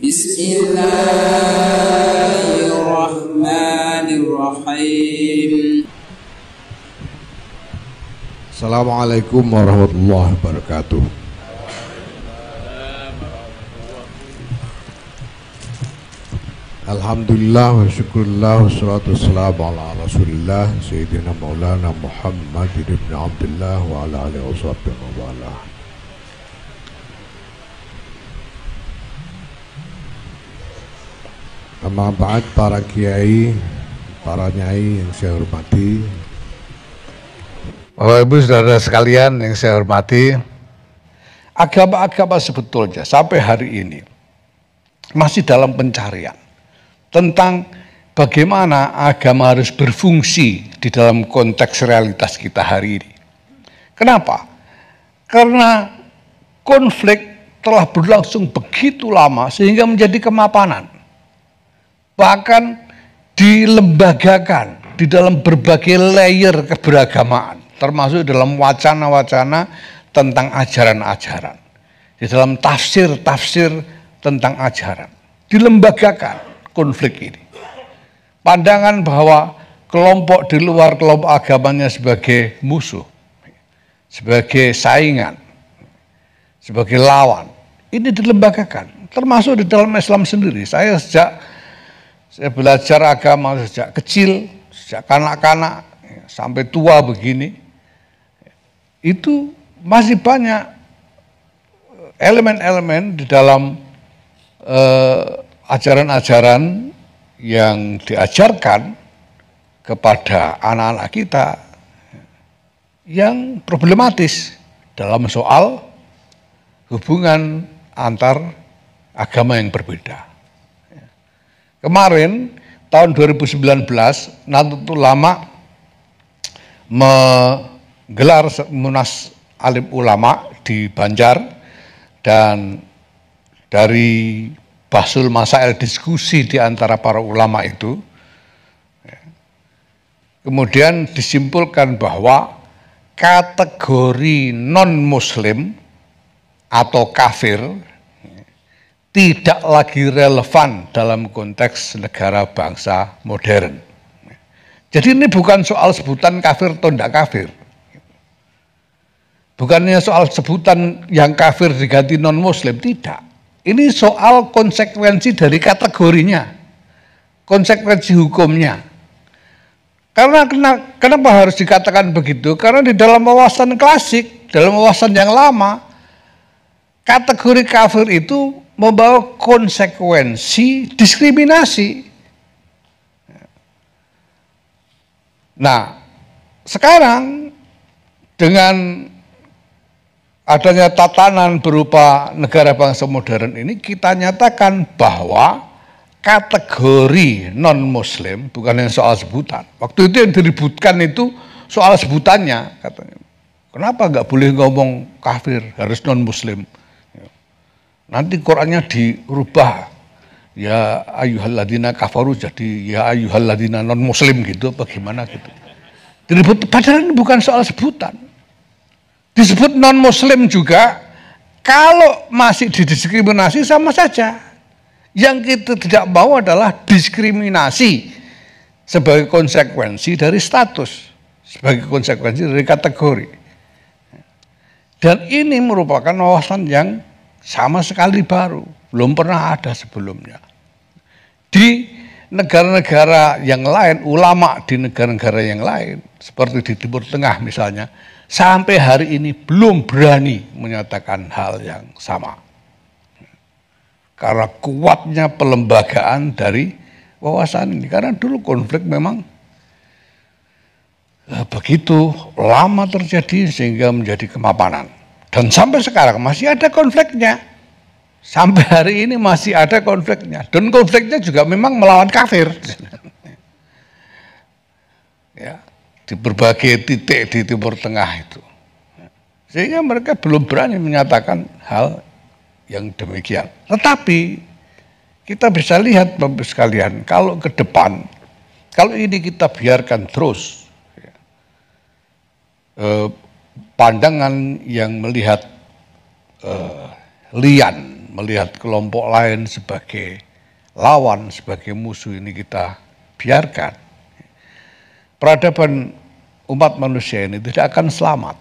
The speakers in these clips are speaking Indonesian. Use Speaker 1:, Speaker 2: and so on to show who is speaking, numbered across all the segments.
Speaker 1: Bismillahirrahmanirrahim.
Speaker 2: Assalamualaikum warahmatullahi wabarakatuh. Alhamdulillah wa syukurillah wa salatu wassalamu ala rasulillah Sayyidina Maulana Muhammad ibn Abdullah wa ala alihi wa sahbihi wa wala. Amma ba'd, para kiai, para nyai yang saya hormati, Bapak Ibu Saudara sekalian yang saya hormati, agama-agama sebetulnya sampai hari ini masih dalam pencarian tentang bagaimana agama harus berfungsi di dalam konteks realitas kita hari ini. Kenapa? Karena konflik telah berlangsung begitu lama sehingga menjadi kemapanan. Bahkan dilembagakan di dalam berbagai layer keberagamaan, termasuk dalam wacana-wacana tentang ajaran-ajaran, di dalam tafsir-tafsir tentang ajaran, dilembagakan konflik ini. Pandangan bahwa kelompok di luar kelompok agamanya sebagai musuh, sebagai saingan, sebagai lawan, ini dilembagakan, termasuk di dalam Islam sendiri. Saya belajar agama sejak kecil, sejak kanak-kanak sampai tua begini, itu masih banyak elemen-elemen di dalam ajaran-ajaran yang diajarkan kepada anak-anak kita yang problematis dalam soal hubungan antar agama yang berbeda. Kemarin tahun 2019 Nahdlatul Ulama menggelar Munas Alim Ulama di Banjar, dan dari Bahsul Masail, diskusi di antara para ulama itu, kemudian disimpulkan bahwa kategori non-muslim atau kafir tidak lagi relevan dalam konteks negara bangsa modern. Jadi ini bukan soal sebutan kafir atau tidak kafir. Bukannya soal sebutan yang kafir diganti non-muslim, tidak. Ini soal konsekuensi dari kategorinya, konsekuensi hukumnya. Karena kenapa harus dikatakan begitu? Karena di dalam wawasan klasik, dalam wawasan yang lama, kategori kafir itu membawa konsekuensi diskriminasi. Nah, sekarang dengan adanya tatanan berupa negara bangsa modern ini, kita nyatakan bahwa kategori non-muslim, bukan yang soal sebutan. Waktu itu yang diributkan itu soal sebutannya, katanya. Kenapa nggak boleh ngomong kafir, harus non-muslim? Nanti Qurannya dirubah, ya ayyuhalladzina kafaru jadi ya ayyuhalladzina non-muslim gitu, bagaimana gitu. Diribut, padahal ini bukan soal sebutan. Disebut non-muslim juga, kalau masih didiskriminasi sama saja. Yang kita tidak mau adalah diskriminasi sebagai konsekuensi dari status, sebagai konsekuensi dari kategori. Dan ini merupakan wawasan yang sama sekali baru, belum pernah ada sebelumnya. Di negara-negara yang lain, ulama di negara-negara yang lain, seperti di Timur Tengah misalnya, sampai hari ini belum berani menyatakan hal yang sama. Karena kuatnya pelembagaan dari wawasan ini. Karena dulu konflik memang begitu lama terjadi sehingga menjadi kemapanan. Dan sampai sekarang masih ada konfliknya. Sampai hari ini masih ada konfliknya. Dan konfliknya juga memang melawan kafir. Ya, di berbagai titik di Timur Tengah itu. Sehingga mereka belum berani menyatakan hal yang demikian. Tetapi kita bisa lihat Bapak sekalian, kalau ke depan, kalau ini kita biarkan terus, pandangan yang melihat lian, melihat kelompok lain sebagai lawan, sebagai musuh, ini kita biarkan, peradaban umat manusia ini tidak akan selamat.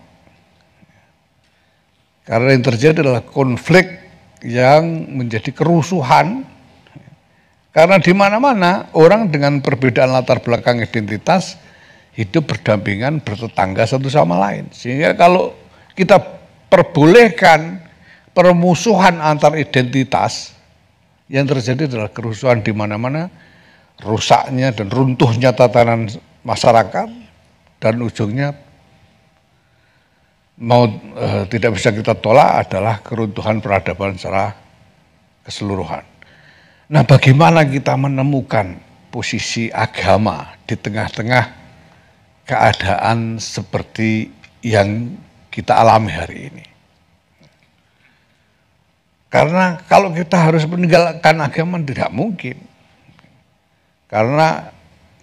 Speaker 2: Karena yang terjadi adalah konflik yang menjadi kerusuhan, karena di mana-mana orang dengan perbedaan latar belakang identitas hidup berdampingan, bertetangga satu sama lain. Sehingga kalau kita perbolehkan permusuhan antar identitas, yang terjadi adalah kerusuhan di mana-mana, rusaknya dan runtuhnya tatanan masyarakat, dan ujungnya tidak bisa kita tolak adalah keruntuhan peradaban secara keseluruhan. Nah, bagaimana kita menemukan posisi agama di tengah-tengah keadaan seperti yang kita alami hari ini? Karena kalau kita harus meninggalkan agama tidak mungkin. Karena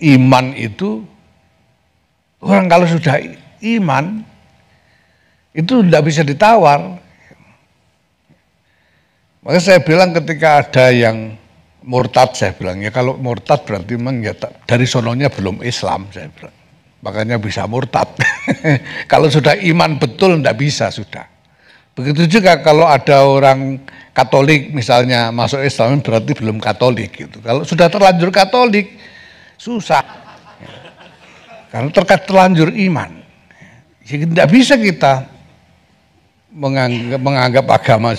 Speaker 2: iman itu, orang kalau sudah iman, itu tidak bisa ditawar. Maka saya bilang ketika ada yang murtad, saya bilang ya kalau murtad berarti memang ya dari sononya belum Islam, saya bilang. Makanya bisa murtad. Kalau sudah iman betul tidak bisa sudah. Begitu juga kalau ada orang Katolik misalnya masuk Islam berarti belum Katolik gitu. Kalau sudah terlanjur Katolik susah. Karena terlanjur iman. Jadi tidak bisa kita menganggap agama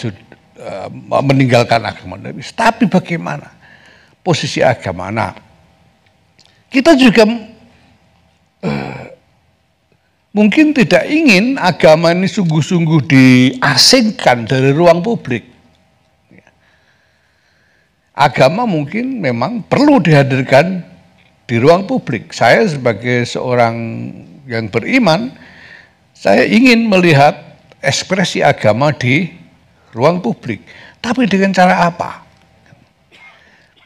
Speaker 2: meninggalkan agama. Tapi bagaimana posisi agama? Nah, kita juga mungkin tidak ingin agama ini sungguh-sungguh diasingkan dari ruang publik. Agama mungkin memang perlu dihadirkan di ruang publik. Saya sebagai seorang yang beriman, saya ingin melihat ekspresi agama di ruang publik. Tapi dengan cara apa?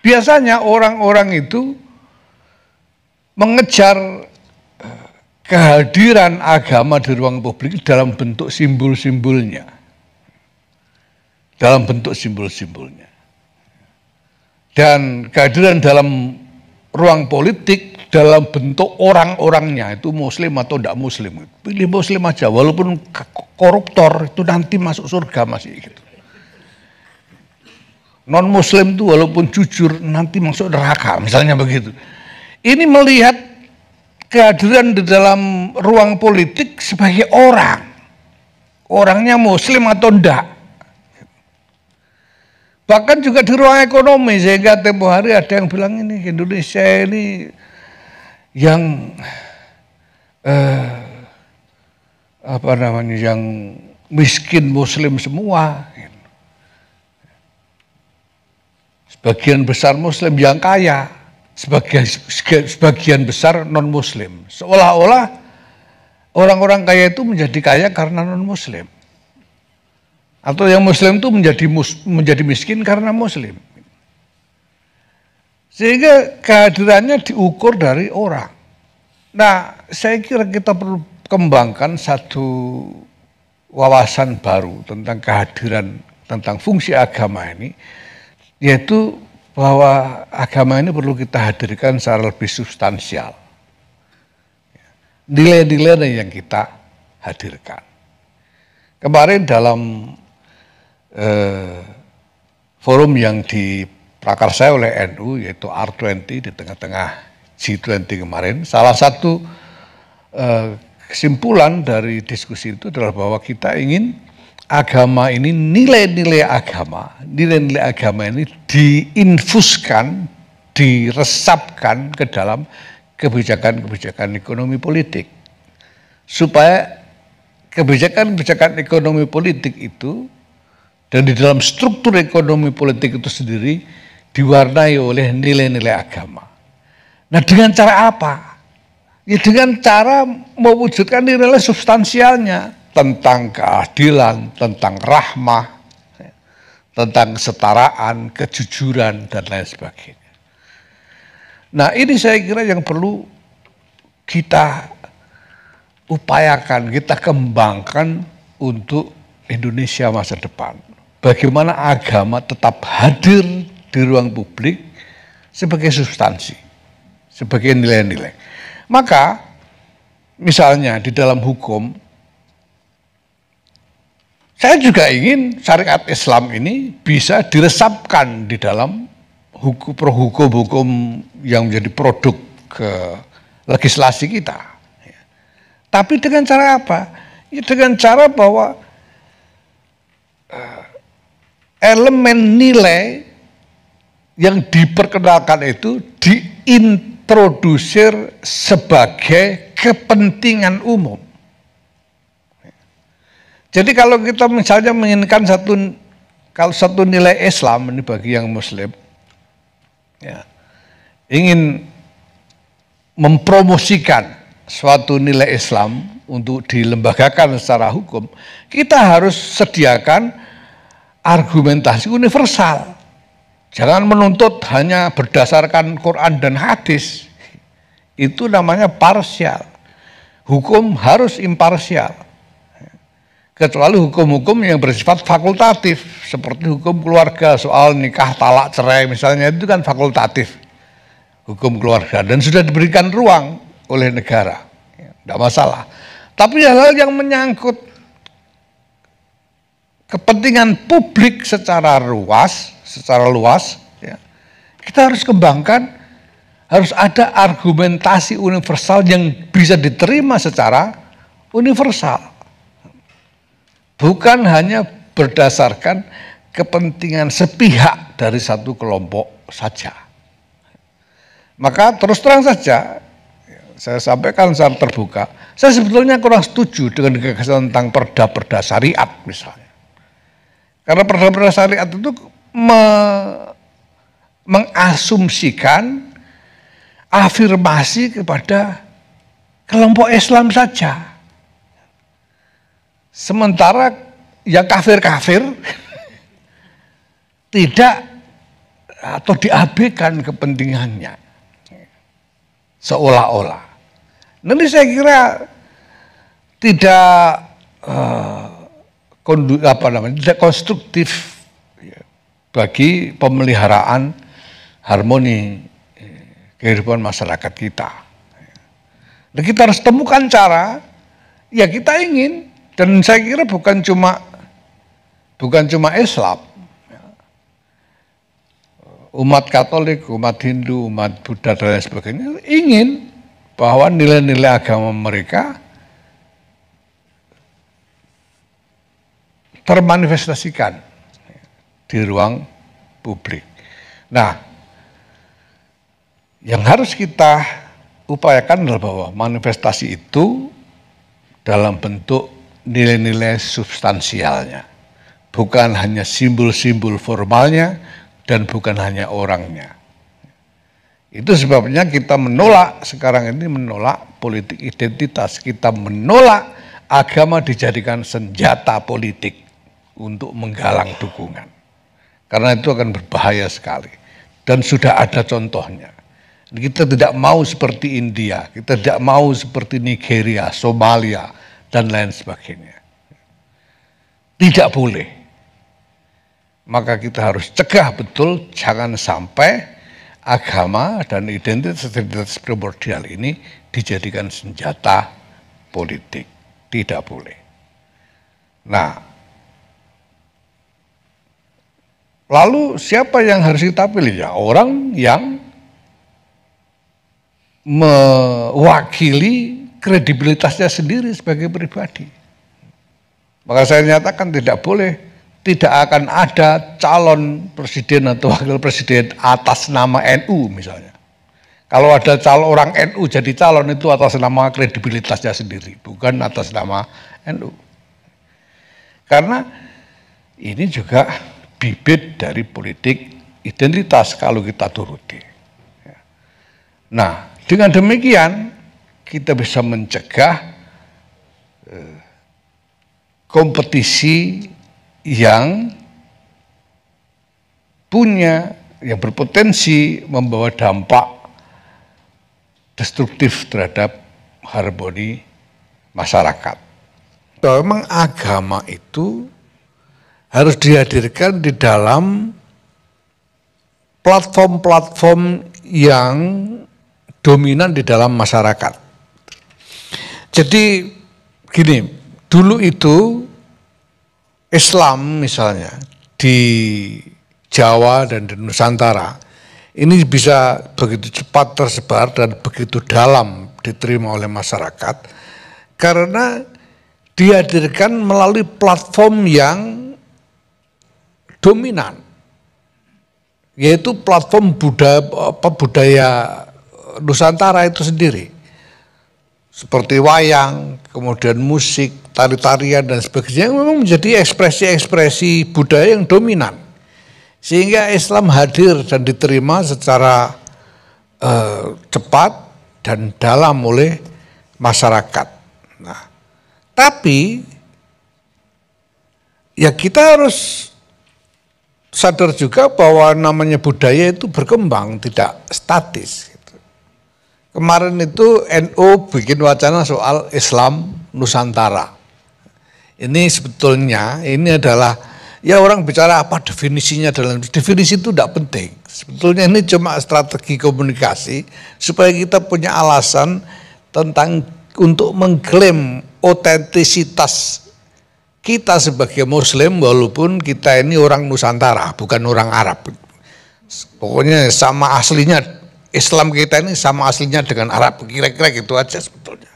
Speaker 2: Biasanya orang-orang itu mengejar kehadiran agama di ruang publik dalam bentuk simbol-simbolnya. Dalam bentuk simbol-simbolnya. Dan kehadiran dalam ruang politik dalam bentuk orang-orangnya, itu muslim atau tidak muslim. Pilih muslim aja, walaupun koruptor itu nanti masuk surga masih gitu. Non muslim itu walaupun jujur nanti masuk neraka, misalnya begitu. Ini melihat kehadiran di dalam ruang politik sebagai orang. Orangnya muslim atau enggak. Bahkan juga di ruang ekonomi, sehingga tempo hari ada yang bilang ini Indonesia ini yang yang miskin muslim semua. Sebagian besar muslim yang kaya, sebagian besar non muslim. Seolah-olah orang-orang kaya itu menjadi kaya karena non muslim. Atau yang muslim itu menjadi miskin karena muslim. Sehingga kehadirannya diukur dari orang. Nah, saya kira kita perlu kembangkan satu wawasan baru tentang kehadiran, tentang fungsi agama ini, yaitu bahwa agama ini perlu kita hadirkan secara lebih substansial. Nilai-nilai yang kita hadirkan. Kemarin dalam forum yang diprakarsai oleh NU, yaitu R20 di tengah-tengah G20 kemarin, salah satu kesimpulan dari diskusi itu adalah bahwa kita ingin agama ini, nilai-nilai agama ini diinfuskan, diresapkan ke dalam kebijakan-kebijakan ekonomi politik, supaya kebijakan-kebijakan ekonomi politik itu dan di dalam struktur ekonomi politik itu sendiri diwarnai oleh nilai-nilai agama. Nah, dengan cara apa? Ya dengan cara mewujudkan nilai substansialnya tentang keadilan, tentang rahmah, tentang kesetaraan, kejujuran, dan lain sebagainya. Nah, ini saya kira yang perlu kita upayakan, kita kembangkan untuk Indonesia masa depan. bagaimana agama tetap hadir di ruang publik sebagai substansi, sebagai nilai-nilai. Maka misalnya di dalam hukum, saya juga ingin syariat Islam ini bisa diresapkan di dalam hukum-hukum yang menjadi produk ke legislasi kita. Tapi dengan cara apa? Ya dengan cara bahwa elemen nilai yang diperkenalkan itu diintrodusir sebagai kepentingan umum. Jadi kalau kita misalnya menginginkan satu nilai Islam ini bagi yang Muslim, ya, ingin mempromosikan suatu nilai Islam untuk dilembagakan secara hukum, kita harus sediakan argumentasi universal. Jangan menuntut hanya berdasarkan Quran dan hadis. Itu namanya parsial. Hukum harus imparsial. Kecuali hukum-hukum yang bersifat fakultatif, seperti hukum keluarga, soal nikah, talak, cerai misalnya, itu kan fakultatif hukum keluarga dan sudah diberikan ruang oleh negara, tidak masalah. Tapi hal-hal yang menyangkut kepentingan publik secara luas, ya, kita harus kembangkan, harus ada argumentasi universal yang bisa diterima secara universal. Bukan hanya berdasarkan kepentingan sepihak dari satu kelompok saja. Maka terus terang saja, saya sampaikan secara terbuka, saya sebetulnya kurang setuju dengan gagasan tentang perda-perda syariat misalnya. Karena perda-perda syariat itu mengasumsikan afirmasi kepada kelompok Islam saja. Sementara yang kafir-kafir tidak atau diabaikan kepentingannya seolah-olah. Nanti saya kira tidak tidak konstruktif bagi pemeliharaan harmoni kehidupan masyarakat kita. Dan kita harus temukan cara, ya kita ingin. Dan saya kira bukan cuma Islam, umat Katolik, umat Hindu, umat Buddha dan lain sebagainya ingin bahwa nilai-nilai agama mereka termanifestasikan di ruang publik. Nah, yang harus kita upayakan adalah bahwa manifestasi itu dalam bentuk nilai-nilai substansialnya, bukan hanya simbol-simbol formalnya dan bukan hanya orangnya. Itu sebabnya kita menolak sekarang ini, menolak politik identitas, kita menolak agama dijadikan senjata politik untuk menggalang dukungan. Karena itu akan berbahaya sekali dan sudah ada contohnya. Kita tidak mau seperti India, kita tidak mau seperti Nigeria, Somalia, dan lain sebagainya. Tidak boleh. Maka kita harus cegah betul, jangan sampai agama dan identitas primordial ini dijadikan senjata politik. Tidak boleh. Nah, lalu siapa yang harus kita pilih? Ya, orang yang mewakili kredibilitasnya sendiri sebagai pribadi. Maka saya nyatakan tidak boleh, tidak akan ada calon presiden atau wakil presiden atas nama NU misalnya. Kalau ada calon orang NU jadi calon itu atas nama kredibilitasnya sendiri, bukan atas nama NU. Karena ini juga bibit dari politik identitas kalau kita turuti. Nah, dengan demikian kita bisa mencegah kompetisi yang berpotensi membawa dampak destruktif terhadap harmoni masyarakat. Memang agama itu harus dihadirkan di dalam platform-platform yang dominan di dalam masyarakat. Jadi gini, dulu itu Islam misalnya di Jawa dan di Nusantara ini bisa begitu cepat tersebar dan begitu dalam diterima oleh masyarakat karena dihadirkan melalui platform yang dominan, yaitu platform budaya Nusantara itu sendiri. Seperti wayang, kemudian musik, tari-tarian dan sebagainya memang menjadi ekspresi-ekspresi budaya yang dominan. Sehingga Islam hadir dan diterima secara cepat dan dalam oleh masyarakat. Nah, tapi ya kita harus sadar juga bahwa namanya budaya itu berkembang, tidak statis. Kemarin itu NU bikin wacana soal Islam Nusantara. Ini sebetulnya ini adalah ya orang bicara apa definisinya, dalam definisi itu tidak penting. Sebetulnya ini cuma strategi komunikasi supaya kita punya alasan tentang untuk mengklaim otentisitas kita sebagai Muslim walaupun kita ini orang Nusantara bukan orang Arab. Pokoknya sama aslinya. Islam kita ini sama aslinya dengan Arab, kira-kira gitu aja sebetulnya.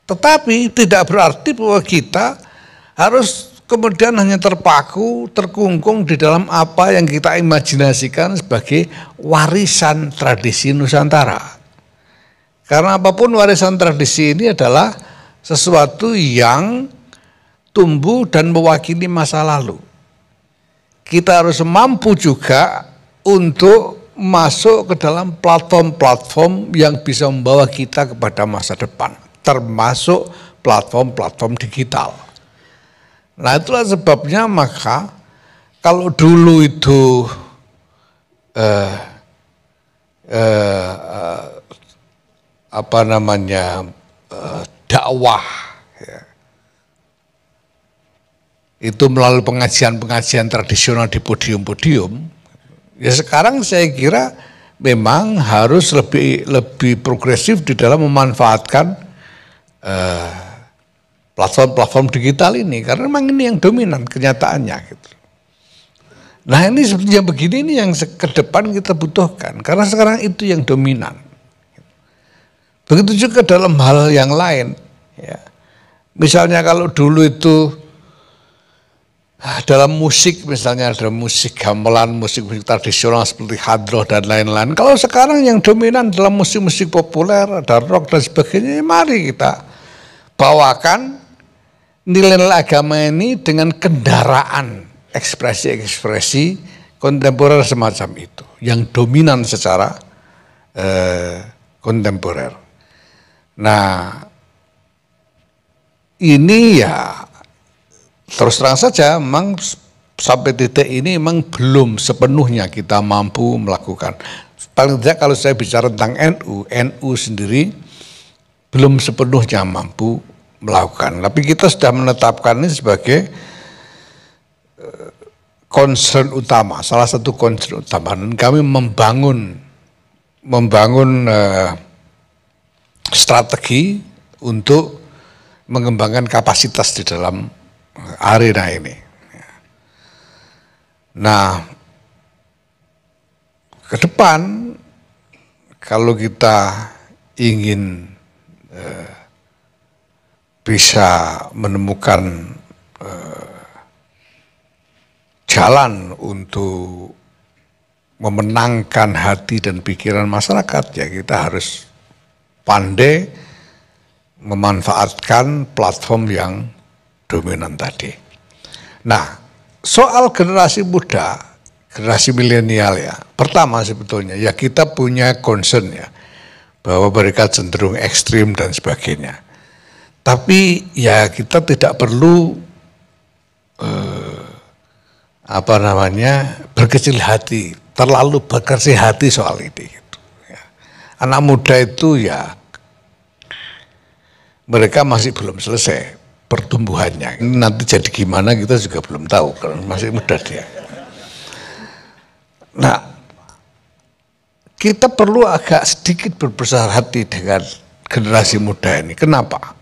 Speaker 2: Tetapi tidak berarti bahwa kita harus kemudian hanya terpaku, terkungkung di dalam apa yang kita imajinasikan sebagai warisan tradisi Nusantara. Karena apapun warisan tradisi ini adalah sesuatu yang tumbuh dan mewakili masa lalu. Kita harus mampu juga untuk masuk ke dalam platform-platform yang bisa membawa kita kepada masa depan, termasuk platform-platform digital. Nah itulah sebabnya maka kalau dulu itu dakwah ya, itu melalui pengajian-pengajian tradisional di podium-podium. Ya sekarang saya kira memang harus lebih progresif di dalam memanfaatkan platform-platform digital ini karena memang ini yang dominan kenyataannya gitu. Nah ini seperti yang begini ini yang ke depan kita butuhkan karena sekarang itu yang dominan. Begitu juga dalam hal yang lain. Ya. Misalnya kalau dulu itu dalam musik misalnya ada musik gamelan, musik tradisional seperti hadroh dan lain-lain. Kalau sekarang yang dominan dalam musik-musik populer, ada rock dan sebagainya, mari kita bawakan nilai-nilai agama ini dengan kendaraan ekspresi-ekspresi kontemporer semacam itu, yang dominan secara kontemporer. Nah, ini ya terus terang saja memang sampai titik ini memang belum sepenuhnya kita mampu melakukan. Paling tidak kalau saya bicara tentang NU sendiri belum sepenuhnya mampu melakukan. Tapi kita sudah menetapkan ini sebagai concern utama, salah satu concern utama. Dan kami membangun strategi untuk mengembangkan kapasitas di dalam arena ini. Nah, ke depan kalau kita ingin bisa menemukan jalan untuk memenangkan hati dan pikiran masyarakat, ya kita harus pandai memanfaatkan platform yang dominan tadi. Nah, soal generasi muda, generasi milenial ya, pertama sebetulnya ya kita punya concern ya, bahwa mereka cenderung ekstrim dan sebagainya. Tapi ya kita tidak perlu berkecil hati, terlalu berkecil hati soal ini. Gitu, ya. Anak muda itu ya mereka masih belum selesai pertumbuhannya. Nanti jadi gimana kita juga belum tahu karena masih muda dia. Nah, kita perlu agak sedikit berbesar hati dengan generasi muda ini. Kenapa?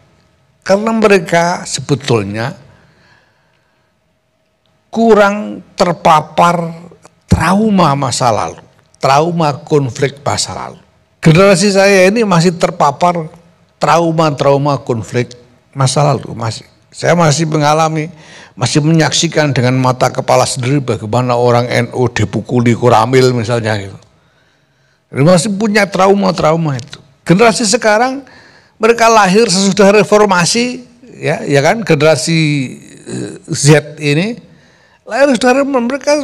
Speaker 2: Karena mereka sebetulnya kurang terpapar trauma masa lalu, trauma konflik masa lalu. Generasi saya ini masih terpapar trauma-trauma konflik masa lalu. Saya masih mengalami, masih menyaksikan dengan mata kepala sendiri bagaimana orang NU dipukuli Koramil misalnya gitu. Masih punya trauma-trauma itu. Generasi sekarang mereka lahir sesudah reformasi, ya kan, generasi Z ini lahir sudah, mereka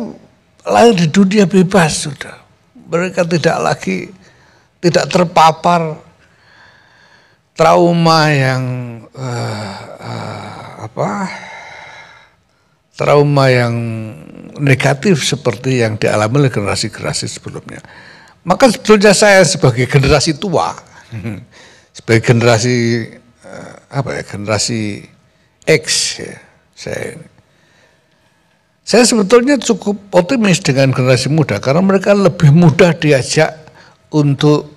Speaker 2: lahir di dunia bebas sudah. Mereka tidak terpapar trauma yang trauma yang negatif seperti yang dialami oleh generasi-generasi sebelumnya. Maka sebetulnya saya sebagai generasi tua, sebagai generasi generasi X, ya, saya sebetulnya cukup optimis dengan generasi muda karena mereka lebih mudah diajak untuk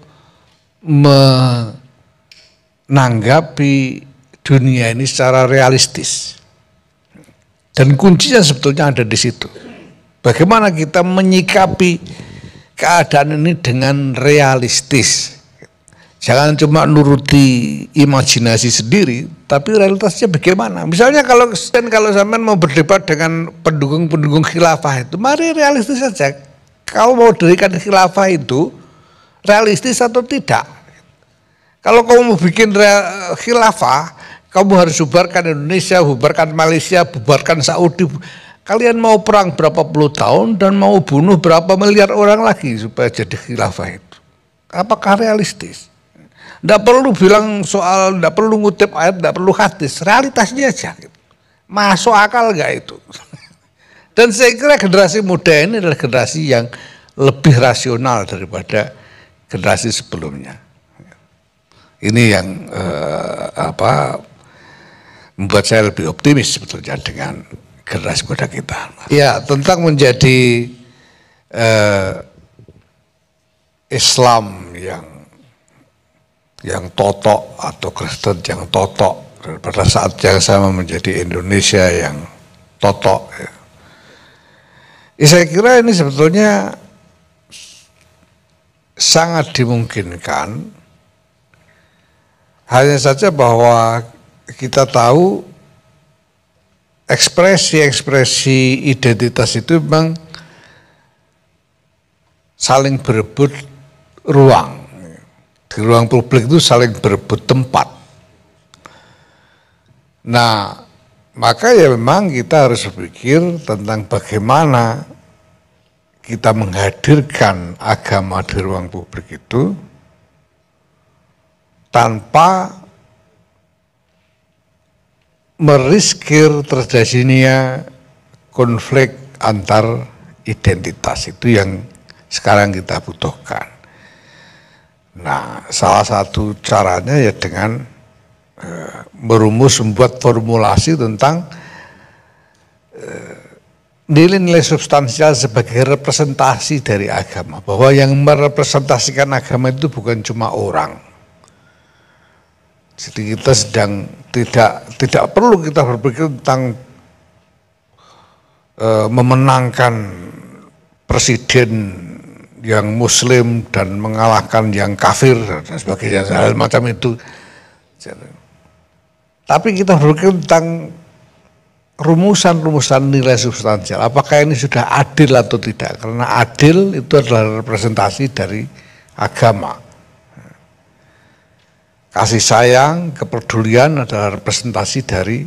Speaker 2: menanggapi dunia ini secara realistis. Dan kuncinya sebetulnya ada di situ. Bagaimana kita menyikapi keadaan ini dengan realistis. Jangan cuma nuruti imajinasi sendiri, tapi realitasnya bagaimana. Misalnya kalau sampean mau berdebat dengan pendukung-pendukung khilafah itu, mari realistis saja. Kau mau dirikan khilafah itu realistis atau tidak? Kalau kamu mau bikin khilafah, kamu harus bubarkan Indonesia, bubarkan Malaysia, bubarkan Saudi. Kalian mau perang berapa puluh tahun dan mau bunuh berapa miliar orang lagi supaya jadi khilafah itu. Apakah realistis? Tidak perlu bilang soal, tidak perlu ngutip ayat, tidak perlu hadis, realitasnya aja. Masuk akal enggak itu? Dan saya kira generasi muda ini adalah generasi yang lebih rasional daripada generasi sebelumnya. Ini yang membuat saya lebih optimis sebetulnya dengan generasi muda kita. Ya, tentang menjadi Islam yang totok atau Kristen yang totok pada saat yang sama menjadi Indonesia yang totok. Saya kira ini sebetulnya sangat dimungkinkan, hanya saja bahwa kita tahu ekspresi identitas itu memang saling berebut ruang. Di ruang publik itu saling berebut tempat. Nah, maka ya memang kita harus berpikir tentang bagaimana kita menghadirkan agama di ruang publik itu tanpa meriskir terjadinya konflik antar identitas. Itu yang sekarang kita butuhkan. Nah, salah satu caranya ya dengan membuat formulasi tentang nilai-nilai substansial sebagai representasi dari agama. Bahwa yang merepresentasikan agama itu bukan cuma orang. Jadi kita sedang tidak perlu kita berpikir tentang memenangkan presiden yang muslim dan mengalahkan yang kafir dan sebagainya, hal macam itu. Tapi kita berpikir tentang rumusan-rumusan nilai substansial. Apakah ini sudah adil atau tidak? Karena adil itu adalah representasi dari agama. Kasih sayang, kepedulian adalah representasi dari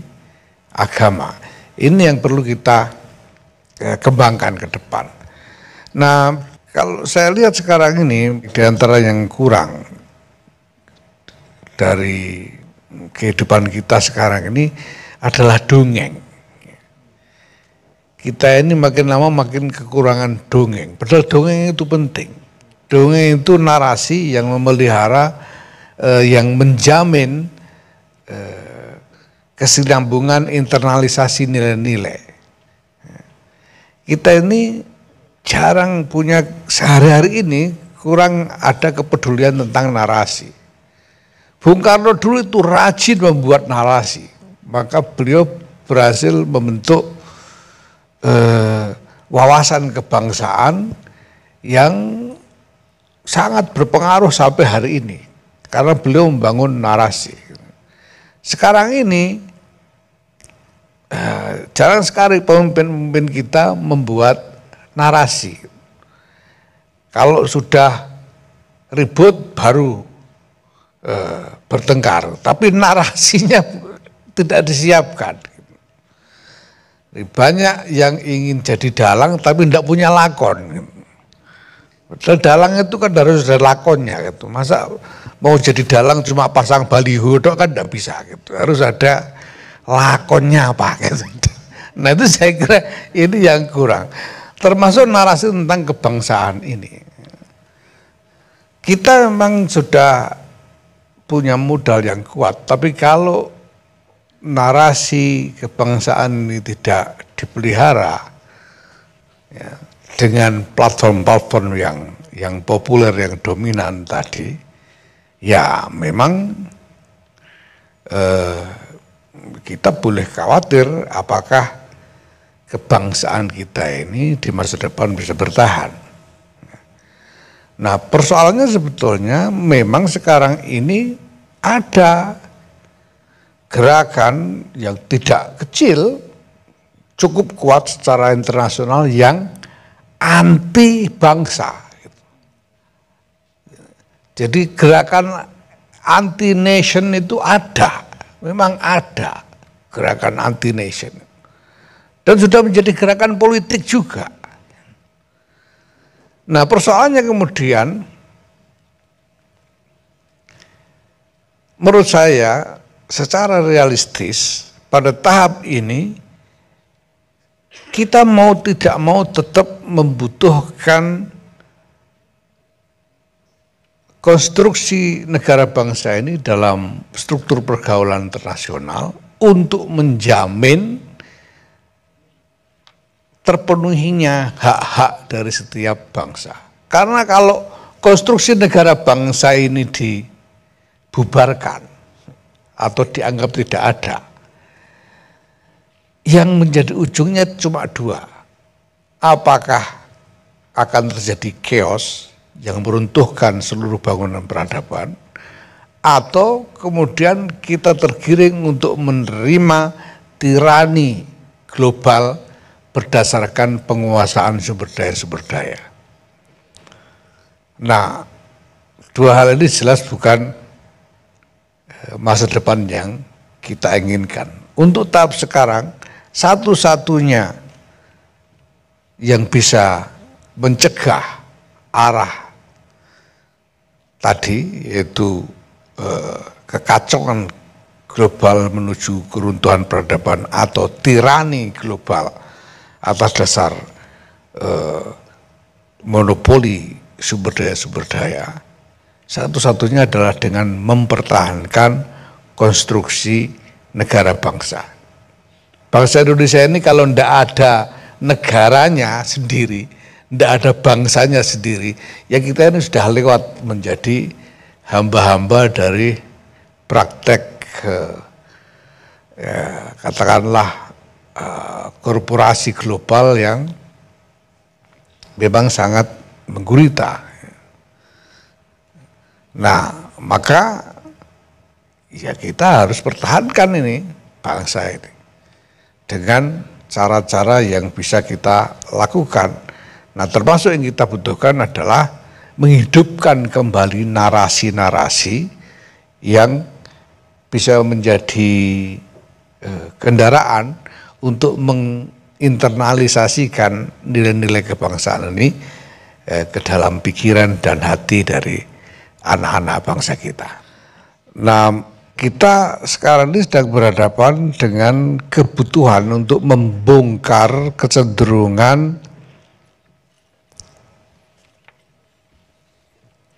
Speaker 2: agama. Ini yang perlu kita kembangkan ke depan. Nah, kalau saya lihat sekarang ini, di antara yang kurang dari kehidupan kita sekarang ini adalah dongeng. Kita ini makin lama makin kekurangan dongeng. Padahal dongeng itu penting. Dongeng itu narasi yang memelihara, yang menjamin kesinambungan internalisasi nilai-nilai. Kita ini jarang punya, sehari-hari ini kurang ada kepedulian tentang narasi. Bung Karno dulu itu rajin membuat narasi, maka beliau berhasil membentuk wawasan kebangsaan yang sangat berpengaruh sampai hari ini, karena beliau membangun narasi. Sekarang ini jarang sekali pemimpin-pemimpin kita membuat narasi. Kalau sudah ribut baru bertengkar, tapi narasinya tidak disiapkan. Banyak yang ingin jadi dalang tapi tidak punya lakon. Padahal dalang itu kan harus ada lakonnya gitu. Masa mau jadi dalang cuma pasang baliho dok kan tidak bisa gitu. Harus ada lakonnya apa gitu. Nah itu saya kira ini yang kurang. Termasuk narasi tentang kebangsaan ini. Kita memang sudah punya modal yang kuat, tapi kalau narasi kebangsaan ini tidak dipelihara ya, dengan platform-platform yang populer, yang dominan tadi, ya memang kita boleh khawatir apakah kebangsaan kita ini di masa depan bisa bertahan. Nah persoalannya sebetulnya memang sekarang ini ada gerakan yang tidak kecil, cukup kuat secara internasional yang anti bangsa. Jadi gerakan anti nation itu ada, memang ada gerakan anti nation. Dan sudah menjadi gerakan politik juga. Nah persoalannya kemudian, menurut saya secara realistis pada tahap ini kita mau tidak mau tetap membutuhkan konstruksi negara bangsa ini dalam struktur pergaulan internasional untuk menjamin terpenuhinya hak-hak dari setiap bangsa. Karena kalau konstruksi negara bangsa ini dibubarkan atau dianggap tidak ada, yang menjadi ujungnya cuma dua. Apakah akan terjadi chaos yang meruntuhkan seluruh bangunan peradaban, atau kemudian kita tergiring untuk menerima tirani global berdasarkan penguasaan sumber daya. Nah, dua hal ini jelas bukan masa depan yang kita inginkan. Untuk tahap sekarang, satu-satunya yang bisa mencegah arah tadi, yaitu kekacauan global menuju keruntuhan peradaban atau tirani global atas dasar monopoli sumber daya, satu-satunya adalah dengan mempertahankan konstruksi negara bangsa. Bangsa Indonesia ini kalau tidak ada negaranya sendiri, tidak ada bangsanya sendiri, ya kita ini sudah lewat menjadi hamba-hamba dari praktek katakanlah korporasi global yang memang sangat menggurita. Nah, maka ya kita harus pertahankan ini bangsa ini dengan cara-cara yang bisa kita lakukan. Nah, termasuk yang kita butuhkan adalah menghidupkan kembali narasi-narasi yang bisa menjadi kendaraan untuk menginternalisasikan nilai-nilai kebangsaan ini ke dalam pikiran dan hati dari anak-anak bangsa kita. Nah, kita sekarang ini sedang berhadapan dengan kebutuhan untuk membongkar kecenderungan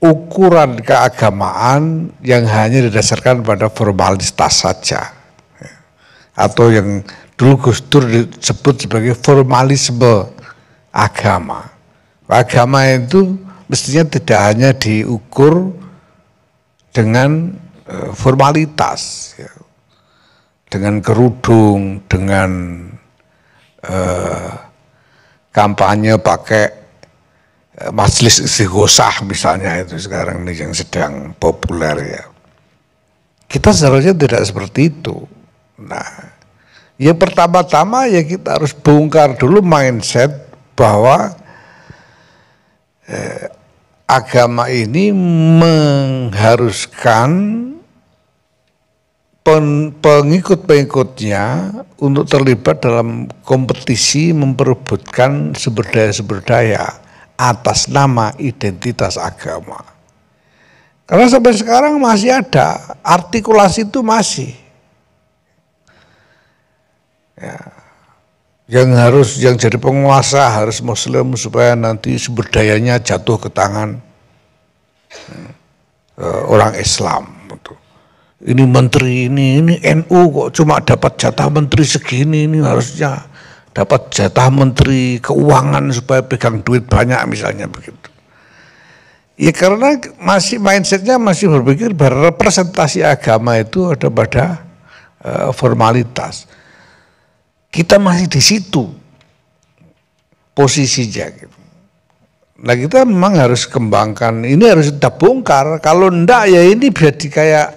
Speaker 2: ukuran keagamaan yang hanya didasarkan pada formalitas saja. atau yang dulu Gus Dur disebut sebagai formalisme agama. Agama itu mestinya tidak hanya diukur dengan formalitas, ya. Dengan kerudung, dengan kampanye pakai majelis istighosah misalnya, itu sekarang ini yang sedang populer ya. Kita seharusnya tidak seperti itu. Nah, yang pertama-tama ya kita harus bongkar dulu mindset bahwa agama ini mengharuskan pengikut-pengikutnya untuk terlibat dalam kompetisi memperebutkan sumber daya atas nama identitas agama. Karena sampai sekarang masih ada, artikulasi itu masih. Ya. Yang jadi penguasa harus Muslim supaya nanti sumber dayanya jatuh ke tangan orang Islam. Ini menteri ini NU kok cuma dapat jatah menteri segini, ini harusnya dapat jatah menteri keuangan supaya pegang duit banyak misalnya begitu. Ya karena masih mindsetnya masih berpikir bahwa representasi agama itu ada pada formalitas. Kita masih di situ posisinya gitu. Nah kita memang harus kembangkan, ini harus kita bongkar. Kalau enggak ya ini jadi kayak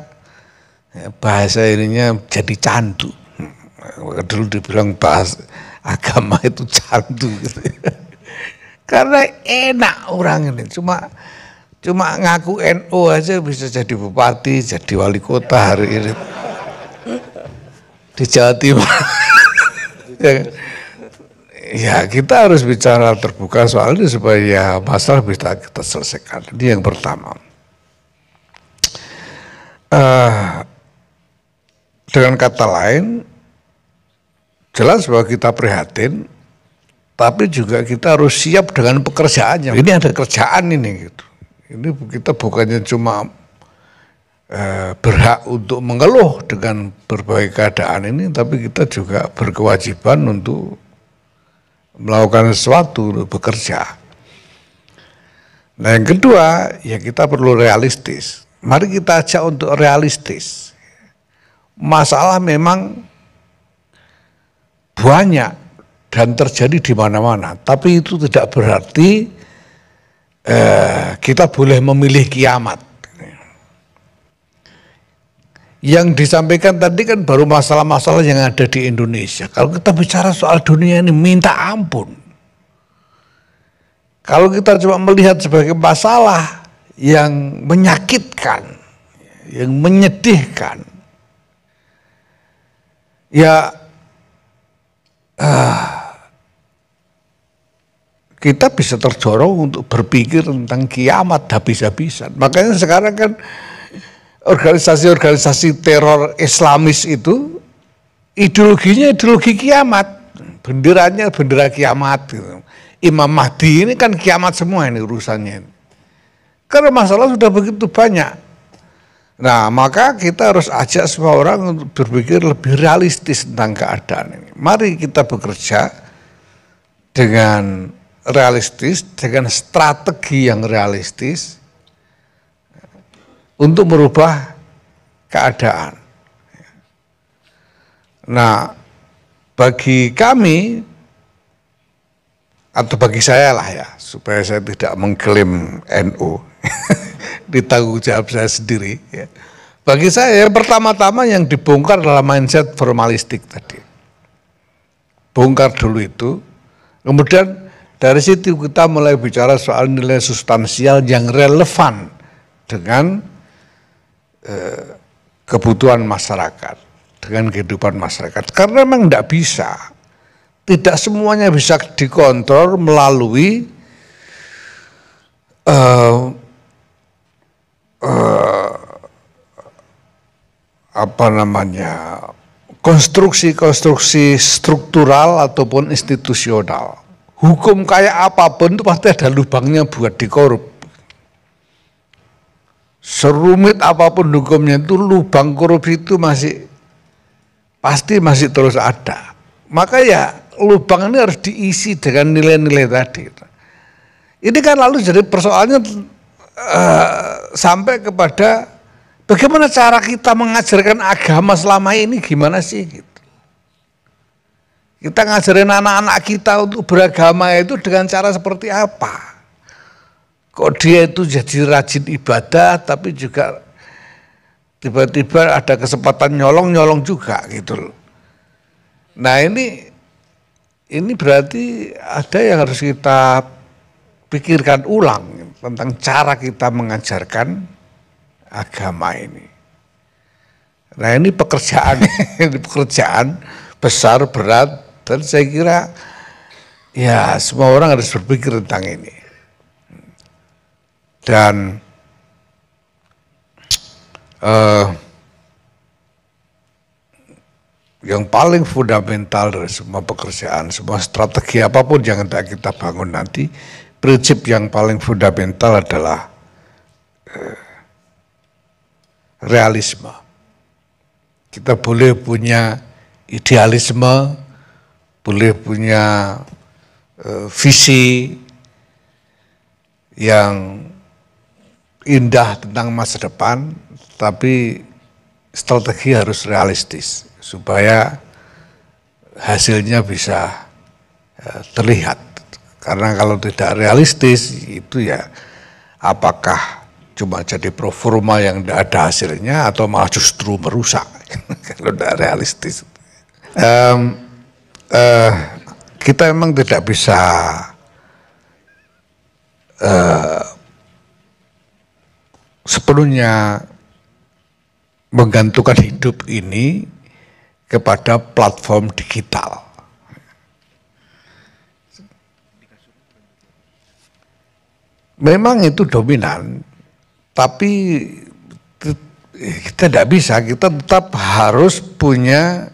Speaker 2: bahasa ininya jadi candu. Dulu dibilang bahasa agama itu candu gitu. Karena enak orang ini cuma ngaku NU aja bisa jadi bupati, jadi wali kota hari ini di Jawa Timur. Ya kita harus bicara terbuka soal ini supaya masalah bisa kita selesaikan. Ini yang pertama. Dengan kata lain, jelas bahwa kita prihatin, tapi juga kita harus siap dengan pekerjaannya. Ini ada kerjaan ini gitu. Ini kita bukannya cuma berhak untuk mengeluh dengan berbagai keadaan ini, tapi kita juga berkewajiban untuk melakukan sesuatu, untuk bekerja. Nah yang kedua, ya kita perlu realistis. Mari kita ajak untuk realistis. Masalah memang banyak dan terjadi di mana-mana, tapi itu tidak berarti kita boleh memilih kiamat. Yang disampaikan tadi kan baru masalah-masalah yang ada di Indonesia. Kalau kita bicara soal dunia ini minta ampun. Kalau kita cuma melihat sebagai masalah yang menyakitkan, yang menyedihkan, ya kita bisa terdorong untuk berpikir tentang kiamat habis-habisan. Makanya sekarang kan organisasi-organisasi teror Islamis itu ideologinya ideologi kiamat, benderanya bendera kiamat gitu. Imam Mahdi ini kan kiamat semua ini urusannya. Karena masalah sudah begitu banyak. Nah, maka kita harus ajak semua orang untuk berpikir lebih realistis tentang keadaan ini. Mari kita bekerja dengan realistis, dengan strategi yang realistis untuk merubah keadaan. Nah, bagi kami atau bagi saya lah ya, supaya saya tidak mengklaim NU, ditanggung jawab saya sendiri. Ya. Bagi saya pertama-tama yang dibongkar adalah mindset formalistik tadi. Bongkar dulu itu, kemudian dari situ kita mulai bicara soal nilai substansial yang relevan dengan kebutuhan masyarakat, dengan kehidupan masyarakat. Karena memang tidak semuanya bisa dikontrol melalui konstruksi-konstruksi struktural ataupun institusional. Hukum kayak apapun itu pasti ada lubangnya buat dikorup. Serumit apapun hukumnya itu lubang korupsi itu masih pasti masih terus ada. Maka ya lubang ini harus diisi dengan nilai-nilai tadi. Ini kan lalu jadi persoalannya sampai kepada bagaimana cara kita mengajarkan agama selama ini, gimana sih gitu. Kita ngajarin anak-anak kita untuk beragama itu dengan cara seperti apa? Kok dia itu jadi rajin ibadah tapi juga tiba-tiba ada kesempatan nyolong juga gitu loh. Nah ini berarti ada yang harus kita pikirkan ulang tentang cara kita mengajarkan agama ini. Nah ini pekerjaan, ini pekerjaan besar, berat, dan saya kira ya semua orang harus berpikir tentang ini. Dan yang paling fundamental dari semua pekerjaan, semua strategi apapun yang hendak kita bangun nanti, prinsip yang paling fundamental adalah realisme. Kita boleh punya idealisme, boleh punya visi yang indah tentang masa depan, tapi strategi harus realistis supaya hasilnya bisa terlihat. Karena kalau tidak realistis itu ya apakah cuma jadi proforma yang tidak ada hasilnya atau malah justru merusak kalau tidak realistis. Kita memang tidak bisa sepenuhnya menggantungkan hidup ini kepada platform digital. Memang itu dominan, tapi kita tidak bisa, kita tetap harus punya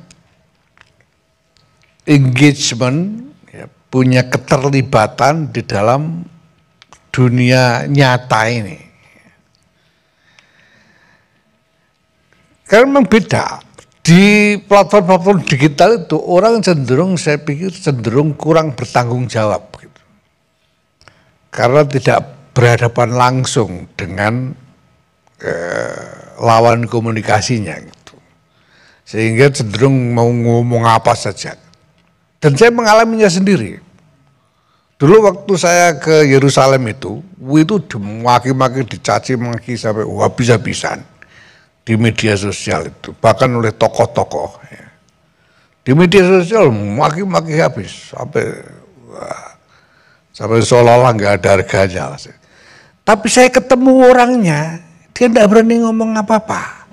Speaker 2: engagement, ya, punya keterlibatan di dalam dunia nyata ini. Karena memang beda. Di platform-platform digital itu orang cenderung, saya pikir cenderung kurang bertanggung jawab. Gitu. Karena tidak berhadapan langsung dengan lawan komunikasinya. Gitu. Sehingga cenderung mau ngomong apa saja. Dan saya mengalaminya sendiri. Dulu waktu saya ke Yerusalem itu dimaki-maki, dicaci maki sampai habis-habisan. Di media sosial itu, bahkan oleh tokoh-tokoh. Ya. Di media sosial maki-maki habis sampai seolah-olah nggak ada harganya. Tapi saya ketemu orangnya, dia tidak berani ngomong apa-apa.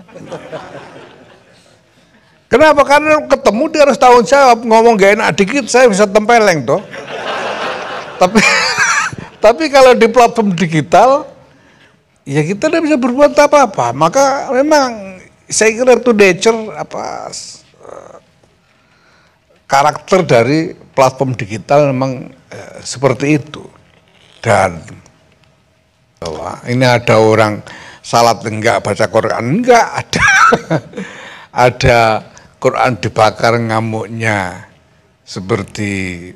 Speaker 2: Kenapa? Karena ketemu dia harus tanggung jawab, ngomong gak enak dikit saya bisa tempeleng toh. Tapi kalau di platform digital ya kita tidak bisa berbuat apa-apa. Maka memang saya kira itu nature karakter dari platform digital memang seperti itu. Dan bahwa ini ada orang salat enggak, baca Quran enggak, ada Quran dibakar ngamuknya seperti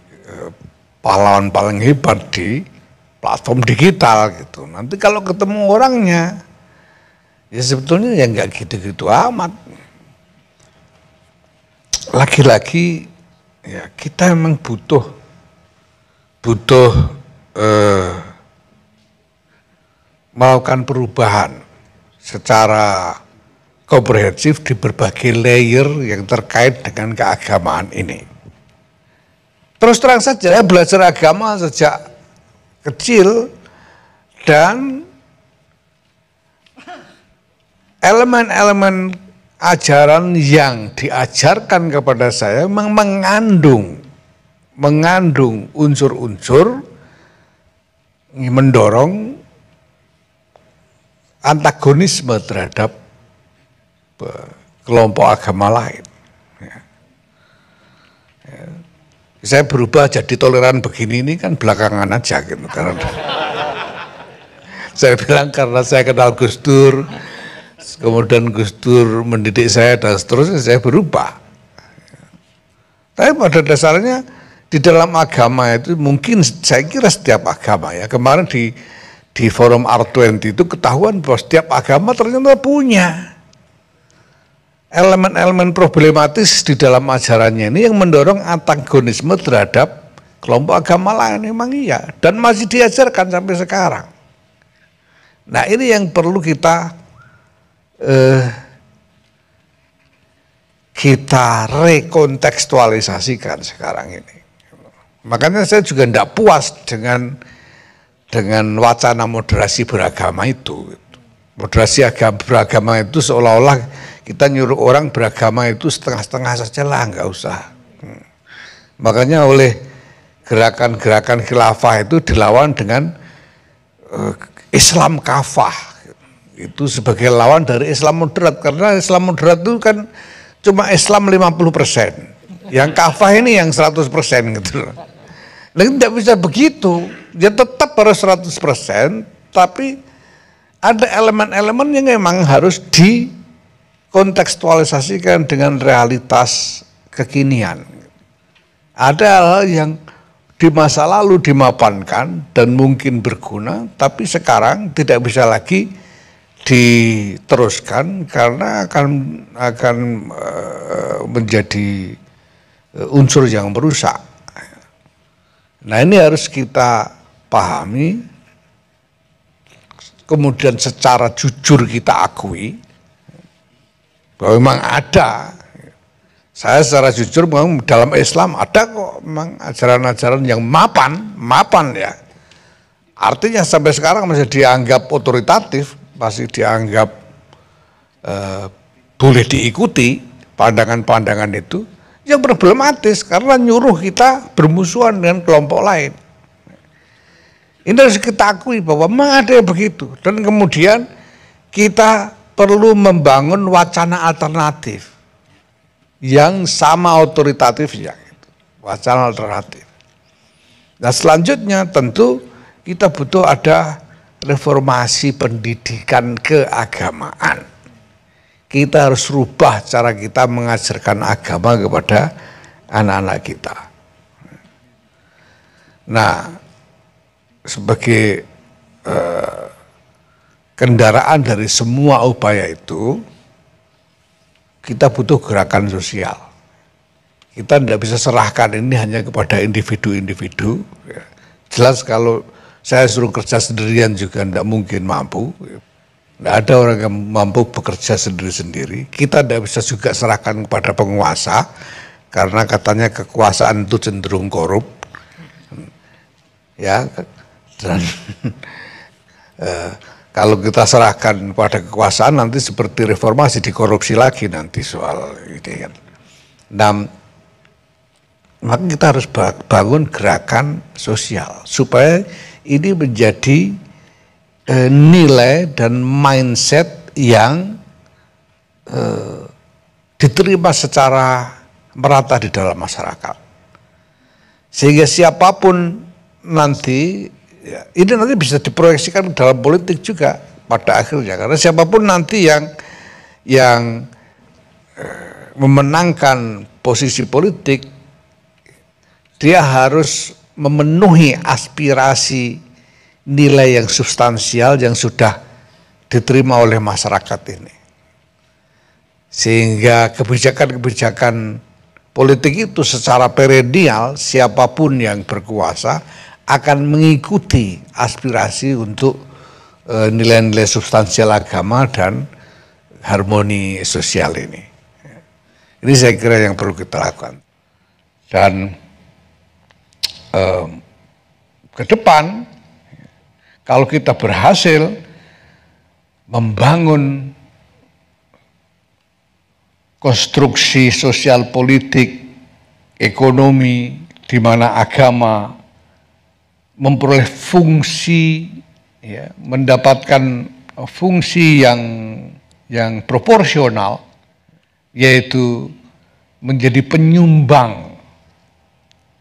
Speaker 2: pahlawan paling hebat di platform digital gitu. Nanti kalau ketemu orangnya, ya sebetulnya ya nggak gitu-gitu amat. Lagi-lagi ya kita memang butuh melakukan perubahan secara komprehensif di berbagai layer yang terkait dengan keagamaan ini. Terus terang saja, saya belajar agama sejak kecil dan elemen-elemen ajaran yang diajarkan kepada saya memang mengandung unsur-unsur mendorong antagonisme terhadap kelompok agama lain. Saya berubah jadi toleran begini ini kan belakangan aja gitu. Karena saya bilang karena saya kenal Gus Dur, kemudian Gus Dur mendidik saya dan seterusnya saya berubah. Tapi pada dasarnya di dalam agama itu mungkin saya kira setiap agama ya, kemarin di forum R20 itu ketahuan bahwa setiap agama ternyata punya elemen-elemen problematis di dalam ajarannya ini yang mendorong antagonisme terhadap kelompok agama lain. Memang iya, dan masih diajarkan sampai sekarang. Nah ini yang perlu kita rekontekstualisasikan sekarang ini. Makanya saya juga tidak puas dengan wacana moderasi beragama itu. Moderasi beragama itu seolah-olah kita nyuruh orang beragama itu setengah-setengah saja lah, nggak usah. Makanya oleh gerakan-gerakan khilafah itu dilawan dengan Islam kafah. Itu sebagai lawan dari Islam moderat. Karena Islam moderat itu kan cuma Islam 50%. Yang kafah ini yang 100% gitu. Nah, tidak bisa begitu. Dia tetap harus 100%, tapi ada elemen-elemen yang memang harus dikontekstualisasikan dengan realitas kekinian. Ada hal yang di masa lalu dimapankan dan mungkin berguna, tapi sekarang tidak bisa lagi diteruskan karena akan menjadi unsur yang merusak. Nah ini harus kita pahami, kemudian secara jujur kita akui bahwa memang ada. Saya secara jujur memang dalam Islam ada kok memang ajaran-ajaran yang mapan ya. Artinya sampai sekarang masih dianggap otoritatif, masih dianggap boleh diikuti pandangan-pandangan itu. Yang problematis karena nyuruh kita bermusuhan dengan kelompok lain. Ini harus kita akui bahwa memang ada yang begitu. Dan kemudian kita perlu membangun wacana alternatif yang sama otoritatifnya. Wacana alternatif. Nah selanjutnya tentu kita butuh ada reformasi pendidikan keagamaan. Kita harus rubah cara kita mengajarkan agama kepada anak-anak kita. Nah, sebagai kendaraan dari semua upaya itu, kita butuh gerakan sosial. Kita tidak bisa serahkan ini hanya kepada individu-individu. Jelas kalau saya suruh kerja sendirian juga tidak mungkin mampu. Tidak ada orang yang mampu bekerja sendiri-sendiri. Kita tidak bisa juga serahkan kepada penguasa, karena katanya kekuasaan itu cenderung korup. Ya, dan kalau kita serahkan pada kekuasaan nanti seperti reformasi dikorupsi lagi nanti soal ini kan. Nah, maka kita harus bangun gerakan sosial supaya ini menjadi nilai dan mindset yang diterima secara merata di dalam masyarakat. Sehingga siapapun nanti, ya, ini nanti bisa diproyeksikan dalam politik juga pada akhirnya. Karena siapapun nanti yang memenangkan posisi politik, dia harus memenuhi aspirasi nilai yang substansial yang sudah diterima oleh masyarakat ini. Sehingga kebijakan-kebijakan politik itu secara perennial siapapun yang berkuasa akan mengikuti aspirasi untuk nilai-nilai substansial agama dan harmoni sosial ini. Ini saya kira yang perlu kita lakukan. Dan ke depan kalau kita berhasil membangun konstruksi sosial politik, ekonomi, di mana agama memperoleh fungsi, ya, mendapatkan fungsi yang proporsional, yaitu menjadi penyumbang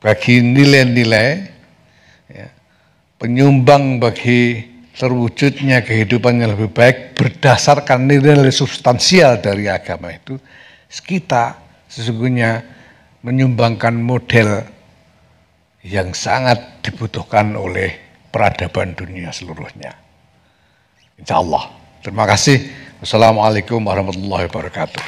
Speaker 2: bagi nilai-nilai, penyumbang bagi terwujudnya kehidupan yang lebih baik berdasarkan nilai-nilai substansial dari agama itu, kita sesungguhnya menyumbangkan model yang sangat dibutuhkan oleh peradaban dunia seluruhnya. Insya Allah. Terima kasih. Wassalamualaikum warahmatullahi wabarakatuh.